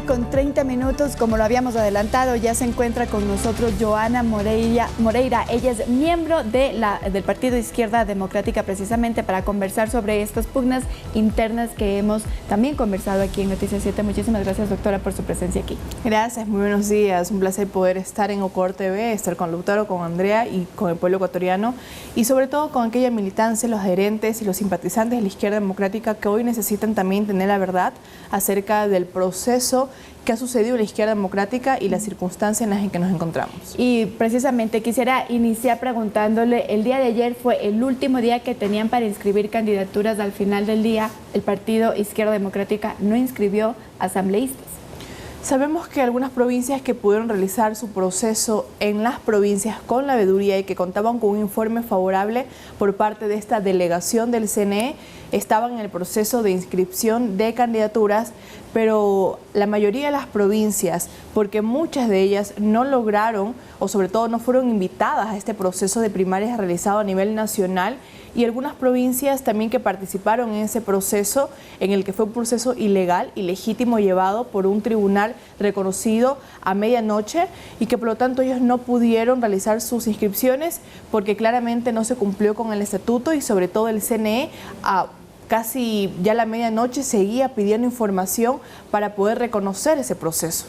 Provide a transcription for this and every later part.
1:30, como lo habíamos adelantado, ya se encuentra con nosotros Joana Moreira. Ella es miembro del Partido Izquierda Democrática, precisamente para conversar sobre estas pugnas internas que hemos también conversado aquí en Noticias 7. Muchísimas gracias, doctora, por su presencia aquí. Gracias, muy buenos días. Un placer poder estar en Ocor TV, estar con Lautaro, con Andrea y con el pueblo ecuatoriano, y sobre todo con aquella militancia, los adherentes y los simpatizantes de la Izquierda Democrática que hoy necesitan también tener la verdad acerca del proceso que ha sucedido en la Izquierda Democrática y las circunstancias en las que nos encontramos. Y precisamente quisiera iniciar preguntándole, el día de ayer fue el último día que tenían para inscribir candidaturas. Al final del día, el Partido Izquierda Democrática no inscribió asambleístas. Sabemos que algunas provincias que pudieron realizar su proceso en las provincias con la veeduría y que contaban con un informe favorable por parte de esta delegación del CNE estaban en el proceso de inscripción de candidaturas, pero la mayoría de las provincias, porque muchas de ellas no lograron o sobre todo no fueron invitadas a este proceso de primarias realizado a nivel nacional, y algunas provincias también que participaron en ese proceso, en el que fue un proceso ilegal, ilegítimo, llevado por un tribunal reconocido a medianoche, y que por lo tanto ellos no pudieron realizar sus inscripciones porque claramente no se cumplió con el estatuto, y sobre todo el CNE a casi ya la medianoche seguía pidiendo información para poder reconocer ese proceso.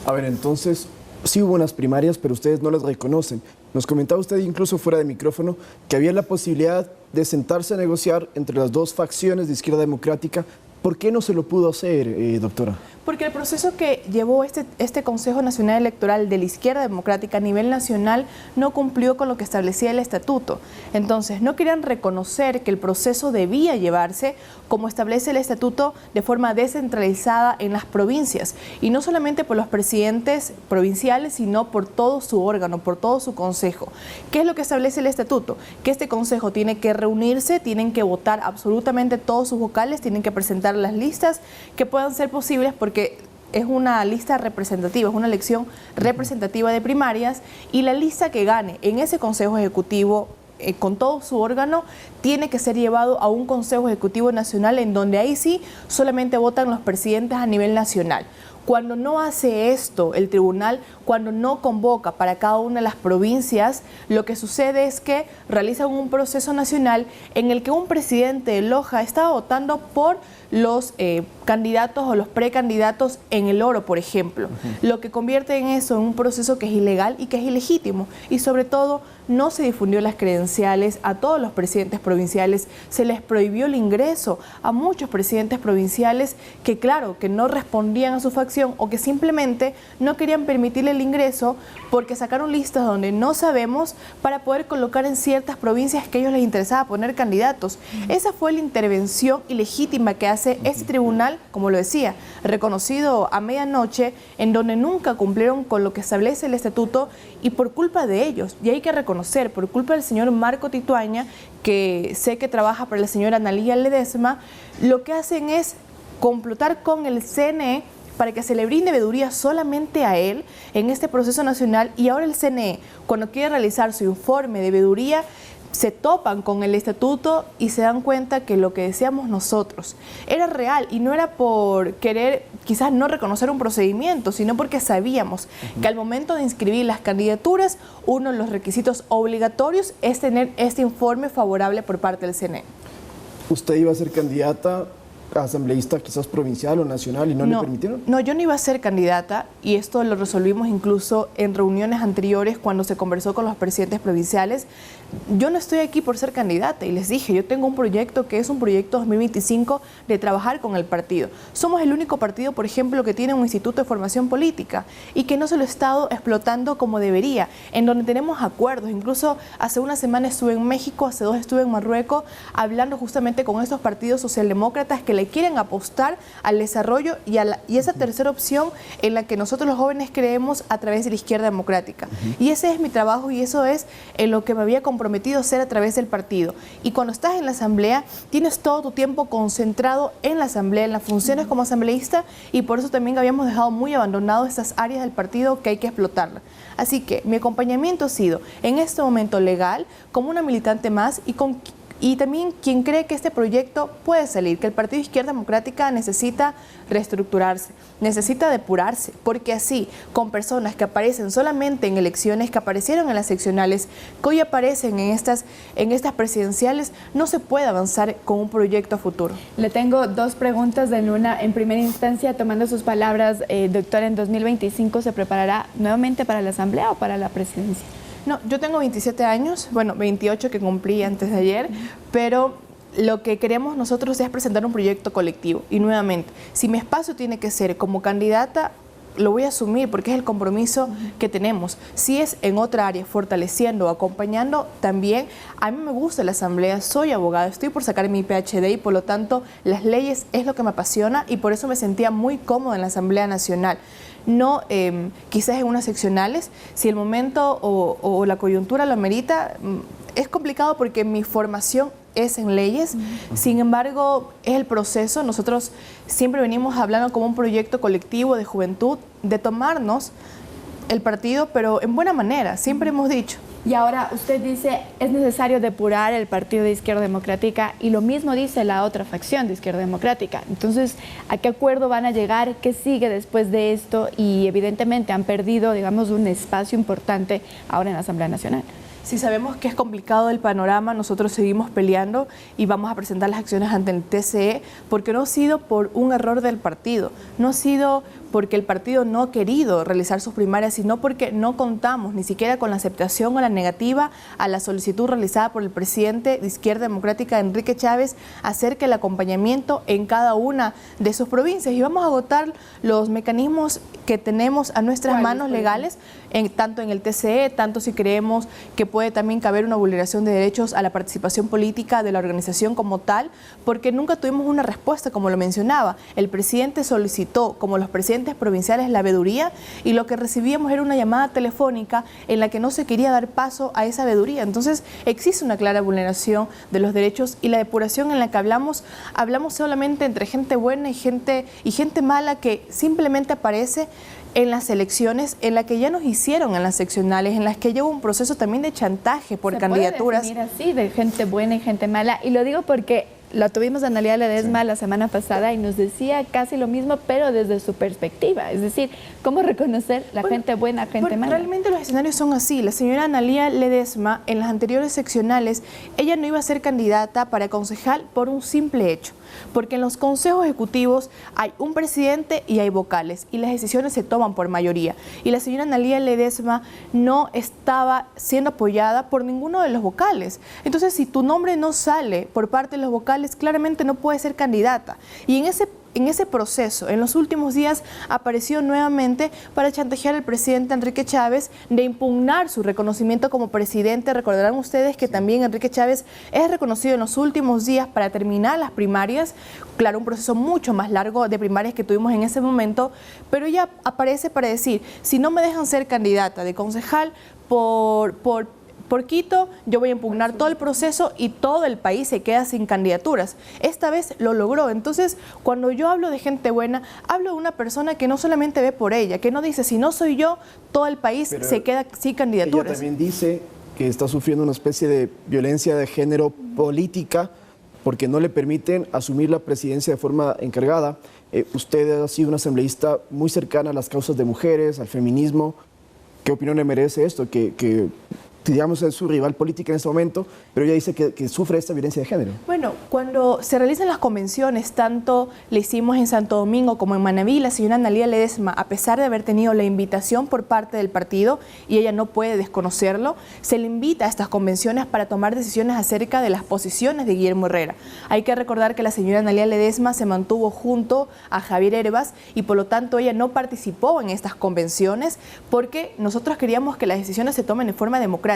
A ver, entonces, sí hubo unas primarias, pero ustedes no las reconocen. Nos comentaba usted, incluso fuera de micrófono, que había la posibilidad de sentarse a negociar entre las dos facciones de Izquierda Democrática. ¿Por qué no se lo pudo hacer, doctora? Porque el proceso que llevó este Consejo Nacional Electoral de la Izquierda Democrática a nivel nacional no cumplió con lo que establecía el estatuto. Entonces, no querían reconocer que el proceso debía llevarse como establece el estatuto, de forma descentralizada en las provincias. Y no solamente por los presidentes provinciales, sino por todo su órgano, por todo su consejo. ¿Qué es lo que establece el estatuto? Que este consejo tiene que reunirse, tienen que votar absolutamente todos sus vocales, tienen que presentar las listas que puedan ser posibles, porque es una lista representativa, es una elección representativa de primarias, y la lista que gane en ese Consejo Ejecutivo con todo su órgano tiene que ser llevado a un Consejo Ejecutivo Nacional, en donde ahí sí solamente votan los presidentes a nivel nacional. Cuando no hace esto el tribunal, cuando no convoca para cada una de las provincias, lo que sucede es que realizan un proceso nacional en el que un presidente de Loja está votando por los candidatos o los precandidatos en el oro, por ejemplo, lo que convierte en eso en un proceso que es ilegal y que es ilegítimo. Y sobre todo, no se difundió las credenciales a todos los presidentes provinciales, se les prohibió el ingreso a muchos presidentes provinciales que, claro, que no respondían a su facción o que simplemente no querían permitirle el ingreso porque sacaron listas donde no sabemos para poder colocar en ciertas provincias que a ellos les interesaba poner candidatos. Esa fue la intervención ilegítima que hace este tribunal, como lo decía, reconocido a medianoche, en donde nunca cumplieron con lo que establece el estatuto, y por culpa de ellos, y hay que reconocer, por culpa del señor Marco Tituaña, que sé que trabaja para la señora Analía Ledesma, lo que hacen es complotar con el CNE para que se le brinde veeduría solamente a él en este proceso nacional, y ahora el CNE, cuando quiere realizar su informe de veeduría, se topan con el estatuto y se dan cuenta que lo que decíamos nosotros era real, y no era por querer quizás no reconocer un procedimiento, sino porque sabíamos que al momento de inscribir las candidaturas, uno de los requisitos obligatorios es tener este informe favorable por parte del CNE. ¿Usted iba a ser candidata asambleísta, quizás provincial o nacional, y no le permitieron? No, yo no iba a ser candidata, y esto lo resolvimos incluso en reuniones anteriores cuando se conversó con los presidentes provinciales. Yo no estoy aquí por ser candidata, y les dije, yo tengo un proyecto que es un proyecto 2025 de trabajar con el partido. Somos el único partido, por ejemplo, que tiene un instituto de formación política y que no se lo ha estado explotando como debería, en donde tenemos acuerdos. Incluso hace una semana estuve en México, hace 2 estuve en Marruecos, hablando justamente con estos partidos socialdemócratas que le quieren apostar al desarrollo y esa tercera opción en la que nosotros los jóvenes creemos a través de la Izquierda Democrática. Y ese es mi trabajo, y eso es en lo que me había comprometido a hacer a través del partido. Y cuando estás en la asamblea, tienes todo tu tiempo concentrado en la asamblea, en las funciones como asambleísta, y por eso también habíamos dejado muy abandonado estas áreas del partido que hay que explotarlas. Así que mi acompañamiento ha sido en este momento legal, como una militante más, y con y también quien cree que este proyecto puede salir, que el Partido Izquierda Democrática necesita reestructurarse, necesita depurarse, porque así, con personas que aparecen solamente en elecciones, que aparecieron en las seccionales, que hoy aparecen en estas presidenciales, no se puede avanzar con un proyecto a futuro. Le tengo dos preguntas en una. En primera instancia, tomando sus palabras, doctora, ¿en 2025 se preparará nuevamente para la Asamblea o para la presidencia? No, yo tengo 27 años, bueno, 28 que cumplí antes de ayer, pero lo que queremos nosotros es presentar un proyecto colectivo. Y nuevamente, si mi espacio tiene que ser como candidata, lo voy a asumir porque es el compromiso que tenemos. Si es en otra área, fortaleciendo o acompañando, también a mí me gusta la Asamblea, soy abogada, estoy por sacar mi PhD y por lo tanto las leyes es lo que me apasiona y por eso me sentía muy cómoda en la Asamblea Nacional. No quizás en unas seccionales, si el momento o la coyuntura lo amerita, es complicado porque mi formación es en leyes, sin embargo es el proceso. Nosotros siempre venimos hablando como un proyecto colectivo de juventud, de tomarnos el partido, pero en buena manera, siempre hemos dicho. Y ahora usted dice, es necesario depurar el Partido de Izquierda Democrática y lo mismo dice la otra facción de Izquierda Democrática. Entonces, ¿a qué acuerdo van a llegar? ¿Qué sigue después de esto? Y evidentemente han perdido, digamos, un espacio importante ahora en la Asamblea Nacional. Si sabemos que es complicado el panorama, nosotros seguimos peleando y vamos a presentar las acciones ante el TCE porque no ha sido por un error del partido, no ha sido porque el partido no ha querido realizar sus primarias, sino porque no contamos ni siquiera con la aceptación o la negativa a la solicitud realizada por el presidente de Izquierda Democrática, Enrique Chávez, acerca del acompañamiento en cada una de sus provincias. Y vamos a agotar los mecanismos que tenemos a nuestras manos legales, tanto en el TCE, tanto si creemos que puede también caber una vulneración de derechos a la participación política de la organización como tal, porque nunca tuvimos una respuesta, como lo mencionaba. El presidente solicitó, como los presidentes provinciales, la veeduría y lo que recibíamos era una llamada telefónica en la que no se quería dar paso a esa veeduría. Entonces existe una clara vulneración de los derechos y la depuración en la que hablamos solamente entre gente buena y gente mala que simplemente aparece en las elecciones, en la que ya nos hicieron en las seccionales, en las que lleva un proceso también de chantaje por candidaturas. Se puede definir así, de gente buena y gente mala, y lo digo porque la tuvimos a Analía Ledesma la semana pasada y nos decía casi lo mismo, pero desde su perspectiva. Es decir, ¿cómo reconocer la gente buena, gente mala? Realmente los escenarios son así. La señora Analía Ledesma, en las anteriores seccionales, ella no iba a ser candidata para concejal por un simple hecho. Porque en los consejos ejecutivos hay un presidente y hay vocales y las decisiones se toman por mayoría. Y la señora Analía Ledesma no estaba siendo apoyada por ninguno de los vocales. Entonces, si tu nombre no sale por parte de los vocales, claramente no puedes ser candidata. Y en ese proceso, en los últimos días, apareció nuevamente para chantajear al presidente Enrique Chávez de impugnar su reconocimiento como presidente. Recordarán ustedes que también Enrique Chávez es reconocido en los últimos días para terminar las primarias. Claro, un proceso mucho más largo de primarias que tuvimos en ese momento, pero ella aparece para decir, si no me dejan ser candidata de concejal por Quito, yo voy a impugnar todo el proceso y todo el país se queda sin candidaturas. Esta vez lo logró. Entonces, cuando yo hablo de gente buena, hablo de una persona que no solamente ve por ella, que no dice, si no soy yo, todo el país se queda sin candidaturas. Ella también dice que está sufriendo una especie de violencia de género política porque no le permiten asumir la presidencia de forma encargada. Usted ha sido una asambleísta muy cercana a las causas de mujeres, al feminismo. ¿Qué opinión le merece esto? Que digamos, es su rival política en este momento, pero ella dice que sufre esta violencia de género. Bueno, cuando se realizan las convenciones, tanto le hicimos en Santo Domingo como en Manabí, la señora Analía Ledesma, a pesar de haber tenido la invitación por parte del partido, y ella no puede desconocerlo, se le invita a estas convenciones para tomar decisiones acerca de las posiciones de Guillermo Herrera. Hay que recordar que la señora Analía Ledesma se mantuvo junto a Javier Herbas y por lo tanto ella no participó en estas convenciones porque nosotros queríamos que las decisiones se tomen de forma democrática.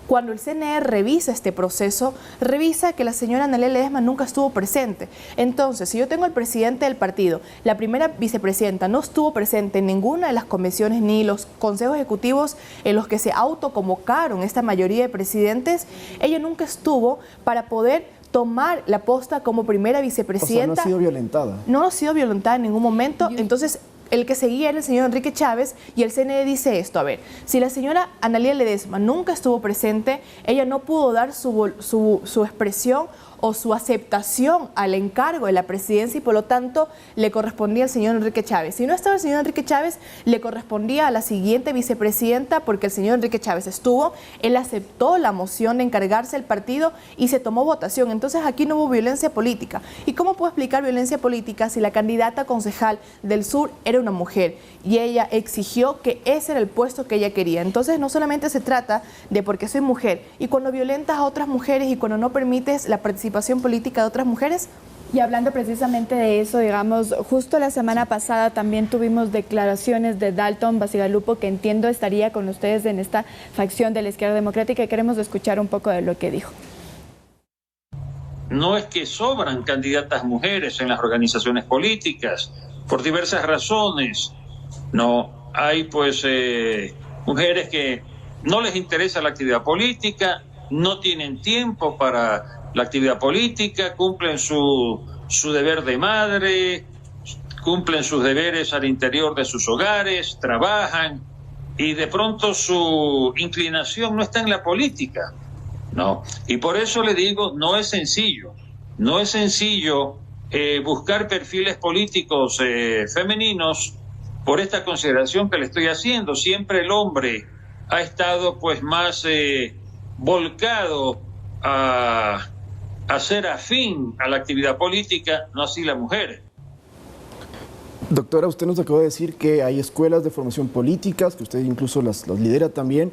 Cuando el CNE revisa este proceso, revisa que la señora Analía Ledesma nunca estuvo presente. Entonces, si yo tengo al presidente del partido, la primera vicepresidenta no estuvo presente en ninguna de las convenciones ni los consejos ejecutivos en los que se autoconvocaron esta mayoría de presidentes, ella nunca estuvo para poder tomar la posta como primera vicepresidenta. O sea, no ha sido violentada. No ha sido violentada en ningún momento. Entonces, el que seguía era el señor Enrique Chávez, y el CNE dice esto: a ver, si la señora Analía Ledesma nunca estuvo presente, ella no pudo dar su expresión o su aceptación al encargo de la presidencia, y por lo tanto le correspondía al señor Enrique Chávez. Si no estaba el señor Enrique Chávez, le correspondía a la siguiente vicepresidenta, porque el señor Enrique Chávez estuvo, él aceptó la moción de encargarse del partido y se tomó votación. Entonces aquí no hubo violencia política. ¿Y cómo puedo explicar violencia política si la candidata concejal del sur era una mujer y ella exigió que ese era el puesto que ella quería? Entonces no solamente se trata de porque soy mujer, y cuando violentas a otras mujeres y cuando no permites la participación política de otras mujeres. Y hablando precisamente de eso, digamos, justo la semana pasada también tuvimos declaraciones de Dalton Bacigalupo, que entiendo estaría con ustedes en esta facción de la Izquierda Democrática, y queremos escuchar un poco de lo que dijo. No es que sobran candidatas mujeres en las organizaciones políticas, por diversas razones. No, hay pues mujeres que no les interesa la actividad política, no tienen tiempo para la actividad política, cumplen su deber de madre, cumplen sus deberes al interior de sus hogares, trabajan, y de pronto su inclinación no está en la política. No, y por eso le digo, no es sencillo buscar perfiles políticos femeninos, por esta consideración que le estoy haciendo. Siempre el hombre ha estado pues más volcado a ser afín a la actividad política, no así la mujer. Doctora, usted nos acaba de decir que hay escuelas de formación políticas, que usted incluso las lidera también.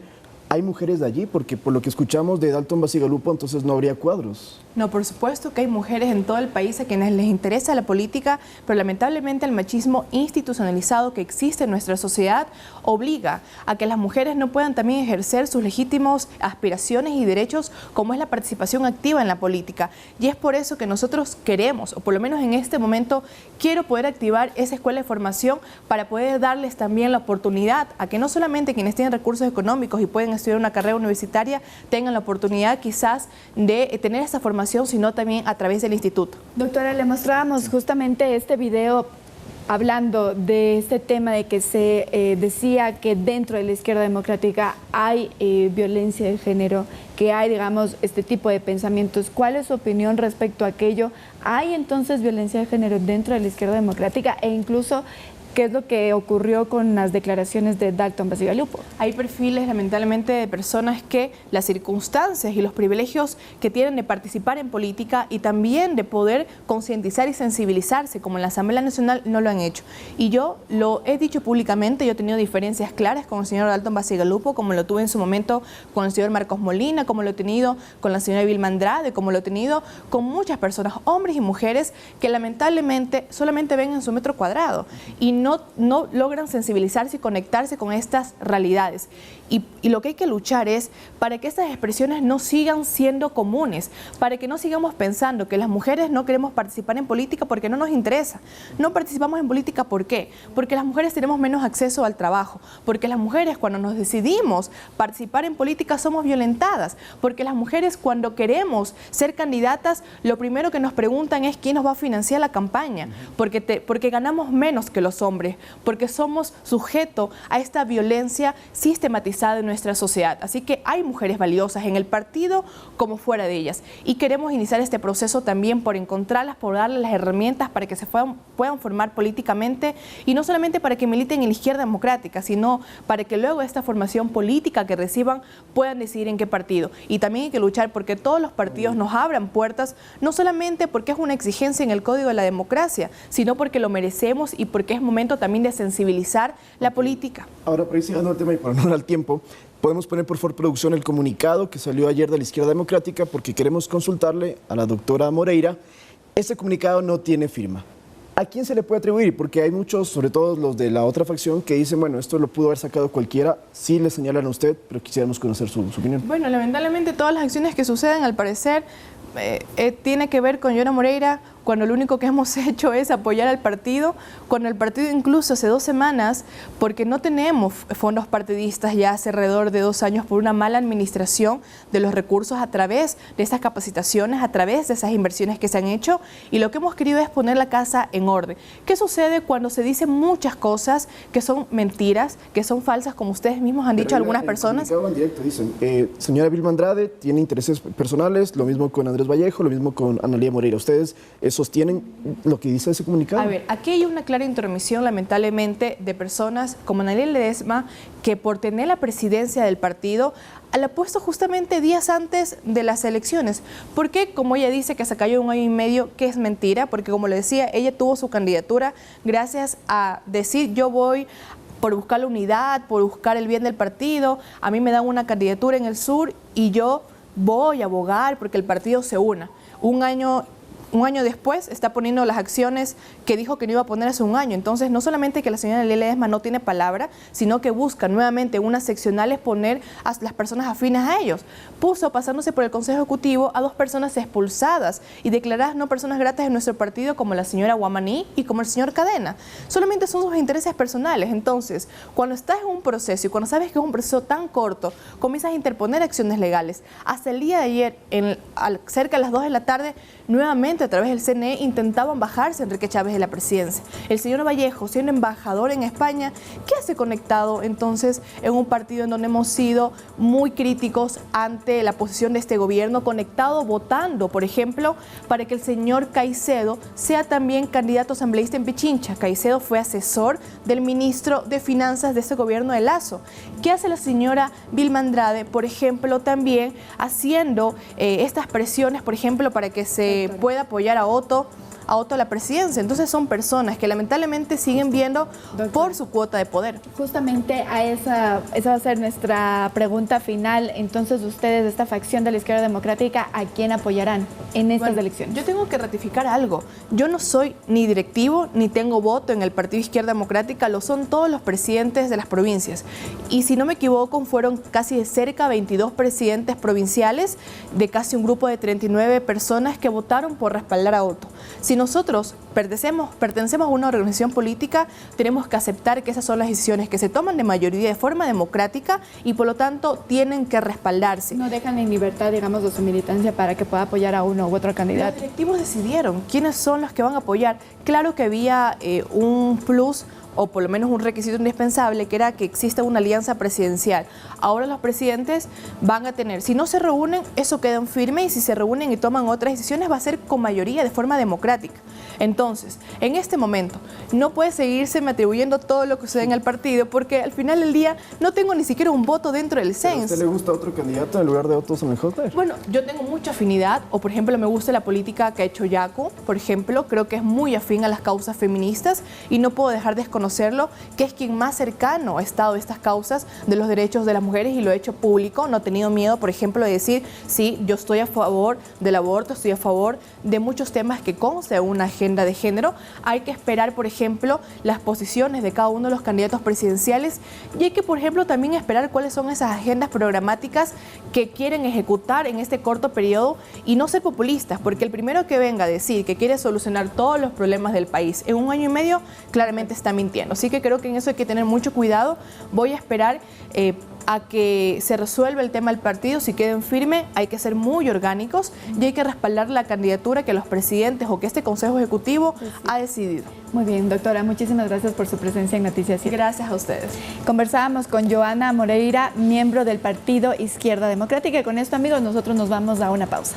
¿Hay mujeres de allí? Porque por lo que escuchamos de Dalton Bacigalupo, entonces no habría cuadros. No, por supuesto que hay mujeres en todo el país a quienes les interesa la política, pero lamentablemente el machismo institucionalizado que existe en nuestra sociedad obliga a que las mujeres no puedan también ejercer sus legítimos aspiraciones y derechos, como es la participación activa en la política. Y es por eso que nosotros queremos, o por lo menos en este momento, quiero poder activar esa escuela de formación para poder darles también la oportunidad a que no solamente quienes tienen recursos económicos y pueden estudiar una carrera universitaria tengan la oportunidad quizás de tener esa formación, sino también a través del instituto. Doctora, le mostrábamos justamente este video hablando de este tema de que se decía que dentro de la Izquierda Democrática hay violencia de género, que hay, digamos, este tipo de pensamientos. ¿Cuál es su opinión respecto a aquello? ¿Hay entonces violencia de género dentro de la Izquierda Democrática? E incluso, ¿qué es lo que ocurrió con las declaraciones de Dalton Bacigalupo? Hay perfiles, lamentablemente, de personas que las circunstancias y los privilegios que tienen de participar en política y también de poder concientizar y sensibilizarse, como en la Asamblea Nacional, no lo han hecho. Y yo lo he dicho públicamente, yo he tenido diferencias claras con el señor Dalton Bacigalupo, como lo tuve en su momento con el señor Marcos Molina, como lo he tenido con la señora Vilma Andrade, como lo he tenido con muchas personas, hombres y mujeres, que lamentablemente solamente ven en su metro cuadrado y no logran sensibilizarse y conectarse con estas realidades. Y lo que hay que luchar es para que estas expresiones no sigan siendo comunes, para que no sigamos pensando que las mujeres no queremos participar en política porque no nos interesa. No participamos en política, ¿por qué? Porque las mujeres tenemos menos acceso al trabajo, porque las mujeres cuando nos decidimos participar en política somos violentadas, porque las mujeres cuando queremos ser candidatas, lo primero que nos preguntan es quién nos va a financiar la campaña, porque ganamos menos que los hombres, porque somos sujetos a esta violencia sistematizada de nuestra sociedad. Así que hay mujeres valiosas en el partido como fuera de ellas, y queremos iniciar este proceso también por encontrarlas, por darles las herramientas para que se puedan formar políticamente, y no solamente para que militen en la Izquierda Democrática, sino para que luego de esta formación política que reciban puedan decidir en qué partido. Y también hay que luchar porque todos los partidos nos abran puertas, no solamente porque es una exigencia en el Código de la Democracia, sino porque lo merecemos y porque es momento también de sensibilizar la política. Ahora, para ir llegando al tema y para no dar tiempo, podemos poner por favor, producción, el comunicado que salió ayer de la Izquierda Democrática, porque queremos consultarle a la doctora Moreira. Este comunicado no tiene firma. ¿A quién se le puede atribuir? Porque hay muchos, sobre todo los de la otra facción, que dicen, bueno, esto lo pudo haber sacado cualquiera. Sí le señalan a usted, pero quisiéramos conocer su opinión. Bueno, lamentablemente todas las acciones que suceden, al parecer, tiene que ver con Joana Moreira cuando lo único que hemos hecho es apoyar al partido, cuando el partido incluso hace 2 semanas, porque no tenemos fondos partidistas ya hace alrededor de 2 años por una mala administración de los recursos a través de esas capacitaciones, a través de esas inversiones que se han hecho, y lo que hemos querido es poner la casa en orden. ¿Qué sucede cuando se dicen muchas cosas que son mentiras, que son falsas, como ustedes mismos han dicho algunas personas? En directo dicen, señora Vilma Andrade tiene intereses personales, lo mismo con Andrés Vallejo, lo mismo con Analía Moreira. ¿Ustedes sostienen lo que dice ese comunicado? A ver, aquí hay una clara intromisión, lamentablemente, de personas como Analía Ledesma, que por tener la presidencia del partido la ha puesto justamente días antes de las elecciones. ¿Por qué? Como ella dice que se cayó 1 año y medio, que es mentira, porque como le decía, ella tuvo su candidatura gracias a decir yo voy por buscar la unidad, por buscar el bien del partido, a mí me dan una candidatura en el sur y yo voy a abogar porque el partido se una. Un año después está poniendo las acciones que dijo que no iba a poner hace 1 año. Entonces, no solamente que la señora Ledesma no tiene palabra, sino que busca nuevamente unas seccionales poner a las personas afines a ellos. Puso, pasándose por el Consejo Ejecutivo, a 2 personas expulsadas y declaradas no personas gratas en nuestro partido, como la señora Guamaní y como el señor Cadena. Solamente son sus intereses personales. Entonces, cuando estás en un proceso y cuando sabes que es un proceso tan corto, comienzas a interponer acciones legales. Hasta el día de ayer, cerca de las 2 de la tarde, nuevamente a través del CNE intentaban bajarse a Enrique Chávez de la presidencia. El señor Vallejo, siendo embajador en España, ¿qué hace conectado entonces en un partido en donde hemos sido muy críticos ante la posición de este gobierno, conectado votando, por ejemplo, para que el señor Caicedo sea también candidato asambleísta en Pichincha? Caicedo fue asesor del ministro de Finanzas de ese gobierno de Lasso. ¿Qué hace la señora Vilma Andrade, por ejemplo, también haciendo estas presiones, por ejemplo, para que se pueda apoyar a Otto a la presidencia? Entonces son personas que lamentablemente siguen viendo por su cuota de poder. Justamente esa va a ser nuestra pregunta final. Entonces, ustedes de esta facción de la izquierda democrática, ¿a quién apoyarán en estas elecciones? Yo tengo que ratificar algo. Yo no soy ni directivo ni tengo voto en el Partido Izquierda Democrática, lo son todos los presidentes de las provincias. Y si no me equivoco, fueron casi de cerca 22 presidentes provinciales de casi un grupo de 39 personas que votaron por respaldar a Otto. Si nosotros pertenecemos a una organización política, tenemos que aceptar que esas son las decisiones que se toman de mayoría de forma democrática y por lo tanto tienen que respaldarse. No dejan en libertad, digamos, de su militancia para que pueda apoyar a uno u otro candidato. Los directivos decidieron quiénes son los que van a apoyar. Claro que había un plus, o por lo menos un requisito indispensable, que era que exista una alianza presidencial. Ahora los presidentes van a tener, si no se reúnen, eso queda en firme, y si se reúnen y toman otras decisiones, va a ser con mayoría de forma democrática. Entonces, en este momento, no puede seguirse atribuyendo todo lo que sucede en el partido, porque al final del día no tengo ni siquiera un voto dentro del CENS. ¿A usted le gusta otro candidato en lugar de Otto Sonnenholster? Bueno, yo tengo mucha afinidad, o por ejemplo me gusta la política que ha hecho Yaku, por ejemplo, creo que es muy afín a las causas feministas y no puedo dejar de conocerlo, que es quien más cercano ha estado a estas causas de los derechos de las mujeres y lo ha hecho público. No ha tenido miedo, por ejemplo, de decir, sí, yo estoy a favor del aborto, estoy a favor de muchos temas que consta en una agenda de género. Hay que esperar, por ejemplo, las posiciones de cada uno de los candidatos presidenciales y hay que, por ejemplo, también esperar cuáles son esas agendas programáticas que quieren ejecutar en este corto periodo y no ser populistas, porque el primero que venga a decir que quiere solucionar todos los problemas del país en 1 año y medio, claramente está mintiendo. Así que creo que en eso hay que tener mucho cuidado. Voy a esperar a que se resuelva el tema del partido. Si queden firme, hay que ser muy orgánicos y hay que respaldar la candidatura que los presidentes o que este Consejo Ejecutivo ha decidido. Muy bien, doctora, muchísimas gracias por su presencia en Noticias 7. Gracias a ustedes. Conversábamos con Joana Moreira, miembro del Partido Izquierda Democrática. Y con esto, amigos, nosotros nos vamos a una pausa.